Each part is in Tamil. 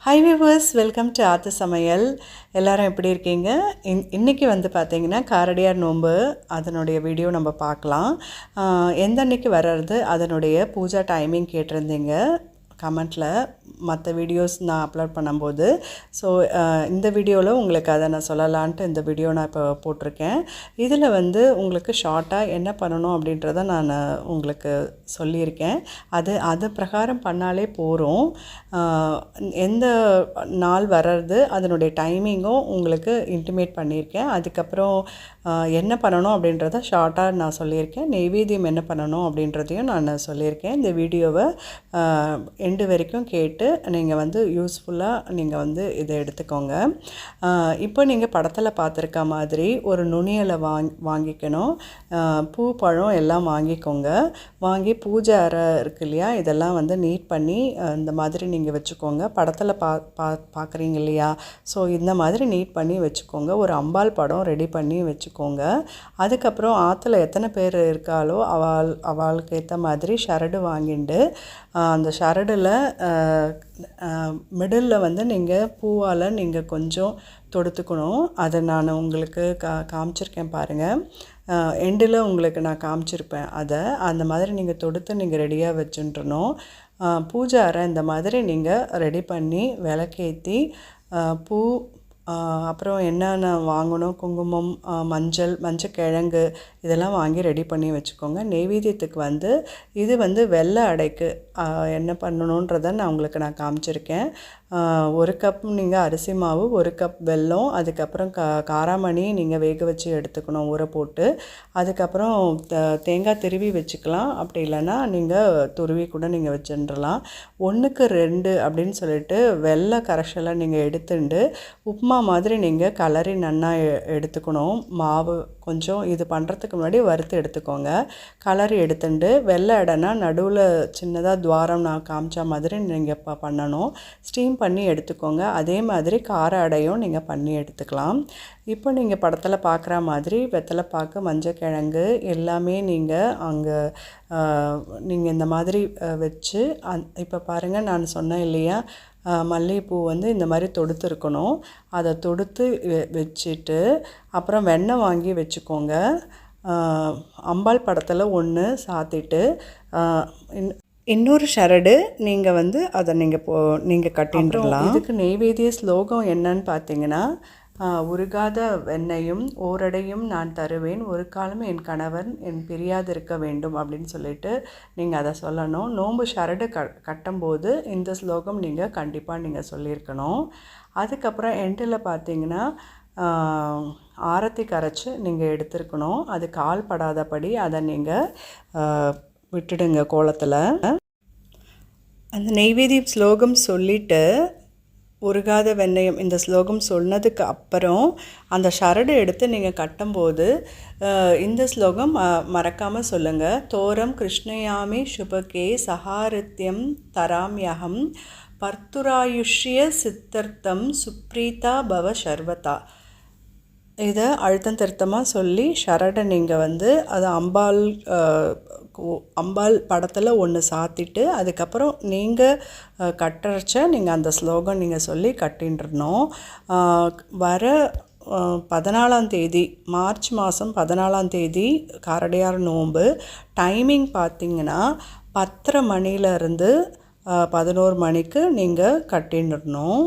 ஹாய் வியூவர்ஸ், வெல்கம் டு ஆத்து சமையல். எல்லாரும் எப்படி இருக்கீங்க? இன்றைக்கி வந்து பார்த்திங்கன்னா காரடியார் நோன்பு அதனுடைய வீடியோ நம்ம பார்க்கலாம். எந்த அன்னைக்கு வர்றது அதனுடைய பூஜா டைமிங் கேட்டிருந்தீங்க கமெண்ட்டில். மற்ற வீடியோஸ் நான் அப்லோட் பண்ணும்போது ஸோ இந்த வீடியோவில் உங்களுக்கு அதை நான் சொல்லலான்ட்டு இந்த வீடியோ நான் இப்போ போட்டிருக்கேன். இதில் வந்து உங்களுக்கு ஷார்ட்டாக என்ன பண்ணணும் அப்படின்றத நான் உங்களுக்கு சொல்லியிருக்கேன். அது பிரகாரம் பண்ணாலே போகிறோம். எந்த நாள் வர்றது அதனுடைய டைமிங்கும் உங்களுக்கு இன்டிமேட் பண்ணியிருக்கேன். அதுக்கப்புறம் என்ன பண்ணணும் அப்படின்றத ஷார்ட்டாக நான் சொல்லியிருக்கேன். நெய்வேத்தியம் என்ன பண்ணணும் அப்படின்றதையும் நான் சொல்லியிருக்கேன். இந்த வீடியோவை எண்டு வரைக்கும் கேட்டு நீங்கள் வந்து யூஸ்ஃபுல்லாக நீங்கள் வந்து இதை எடுத்துக்கோங்க. இப்போ நீங்கள் படத்தில் பார்த்துருக்க மாதிரி ஒரு நுனியலை வாங்கிக்கணும். பூ பழம் எல்லாம் வாங்கிக்கோங்க. வாங்கி பூஜை அறை இருக்கு இல்லையா, இதெல்லாம் வந்து நீட் பண்ணி இந்த மாதிரி நீங்கள் வச்சுக்கோங்க. படத்தில் பார்க்குறீங்க இல்லையா, ஸோ இந்த மாதிரி நீட் பண்ணி வச்சுக்கோங்க. ஒரு அம்பாள் படம் ரெடி பண்ணி வச்சுக்கோங்க. அதுக்கப்புறம் ஆற்றுல எத்தனை பேர் இருக்காளோ அவளுக்கு ஏற்ற மாதிரி ஷரடு வாங்கிட்டு அந்த ஷரடில் மிடில் வந்து நீங்கள் பூவால் நீங்கள் கொஞ்சம் தொடுத்துக்கணும். அதை நான் உங்களுக்கு காமிச்சிருக்கேன் பாருங்கள். எண்டில் உங்களுக்கு நான் காமிச்சிருப்பேன். அதை அந்த மாதிரி நீங்கள் தொடுத்து நீங்கள் ரெடியாக வச்சுட்டுருணும். பூஜை அறை இந்த மாதிரி நீங்கள் ரெடி பண்ணி விளக்கேற்றி பூ அப்புறம் என்னென்ன வாங்கணும், குங்குமம், மஞ்சக்கிழங்கு இதெல்லாம் வாங்கி ரெடி பண்ணி வச்சுக்கோங்க. நெய்வேத்தியத்துக்கு வந்து இது வந்து வெள்ளை அடைக்கு என்ன பண்ணணுன்றதை நான் உங்களுக்கு காமிச்சிருக்கேன். 1 கப் நீங்கள் அரிசி மாவு, 1 கப் வெல்லம், அதுக்கப்புறம் காராமணி நீங்கள் வேக வச்சு எடுத்துக்கணும் ஊற போட்டு. அதுக்கப்புறம் தேங்காய் திருவி வச்சுக்கலாம். அப்படி இல்லைன்னா நீங்கள் துருவி கூட நீங்கள் வச்சுடலாம். 1க்கு 2 அப்படின்னு சொல்லிட்டு வெள்ளை கரைசலை நீங்கள் எடுத்துட்டு உப்புமா மாதிரி நீங்கள் கலரி நன்னா எடுத்துக்கணும். மாவு கொஞ்சம் இது பண்ணுறதுக்கு முன்னாடி வறுத்து எடுத்துக்கோங்க. கலரி எடுத்துட்டு வெள்ளை அடைனா நடுவில் சின்னதாக துவாரம் நான் காமிச்ச மாதிரி நீங்கள் பண்ணணும். ஸ்டீம் பண்ணி எடுத்துக்கோங்க. அதே மாதிரி கார அடையும் நீங்கள் பண்ணி எடுத்துக்கலாம். இப்போ நீங்கள் படத்தில் பார்க்குற மாதிரி வெத்தலைப்பாக்கு, மஞ்சக்கிழங்கு எல்லாமே நீங்கள் அங்கே நீங்கள் இந்த மாதிரி வச்சு இப்போ பாருங்கள், நான் சொன்னேன் இல்லையா, மல்லிகைப்பூ வந்து இந்த மாதிரி தொடுத்துருக்கணும். அதை தொடுத்து வச்சுட்டு அப்புறம் வெண்ணெய் வாங்கி வச்சுக்கோங்க. அம்பாள் படத்தில் 1 சாத்திட்டு இன்னொரு ஷரடு நீங்கள் வந்து அதை நீங்கள் கட்டின்றலாம். இதுக்கு நெய்வேத்திய ஸ்லோகம் என்னன்னு பார்த்தீங்கன்னா, உருகாத வெண்ணையும் ஓரடையும் நான் தருவேன், ஒரு காலம் என் கணவன் என் பிரியாதிருக்க வேண்டும் அப்படின்னு சொல்லிட்டு நீங்கள் அதை சொல்லணும். நோன்பு ஷரடு கட்டும்போது இந்த ஸ்லோகம் நீங்கள் கண்டிப்பாக நீங்கள் சொல்லியிருக்கணும். அதுக்கப்புறம் எண்டில் பார்த்தீங்கன்னா ஆரத்தி கரைச்சி நீங்கள் எடுத்துருக்கணும். அது கால் படாதபடி அதை நீங்கள் விட்டுடுங்க கோலத்தில். அந்த நெய்வேத்தியம் ஸ்லோகம் சொல்லிவிட்டு உருகாத வெண்ணெயம் இந்த ஸ்லோகம் சொன்னதுக்கு அப்புறம் அந்த ஷரடு எடுத்து நீங்கள் கட்டும்போது இந்த ஸ்லோகம் மறக்காமல் சொல்லுங்கள். தோரம் கிருஷ்ணயாமி சுபகே சஹாரித்யம் தராம்யகம் பர்த்துராயுஷ்ய சித்தர்த்தம் சுப்ரீதா பவ சர்வதா. இதை அழுத்தம் திருத்தமாக சொல்லி ஷரடை நீங்கள் வந்து அது அம்பாள் படத்தில் 1 சாத்திட்டு அதுக்கப்புறம் நீங்கள் கட்டுறச்ச நீங்கள் அந்த ஸ்லோகம் நீங்கள் சொல்லி கட்டின்றணும். வர 14ஆம் தேதி மார்ச் மாதம் 14ஆம் தேதி காரடையார் நோன்பு. டைமிங் பார்த்திங்கன்னா 10:30 மணிலேருந்து 11 மணிக்கு நீங்கள் கட்டிடணும்.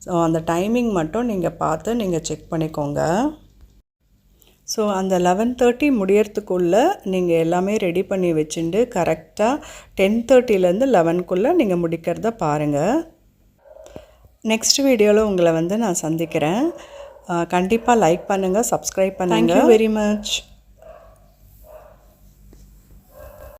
ஸோ அந்த டைமிங் மட்டும் நீங்கள் பார்த்து நீங்கள் செக் பண்ணிக்கோங்க. ஸோ அந்த 11:30 முடியறதுக்குள்ளே நீங்கள் எல்லாமே ரெடி பண்ணி வச்சுட்டு கரெக்டாக 10:30லேருந்து 11க்குள்ளே நீங்கள் முடிக்கிறத பாருங்கள். நெக்ஸ்ட் வீடியோவில் உங்களை வந்து நான் சந்திக்கிறேன். கண்டிப்பாக லைக் பண்ணுங்கள், சப்ஸ்கிரைப் பண்ணுங்கள். Thank you very much.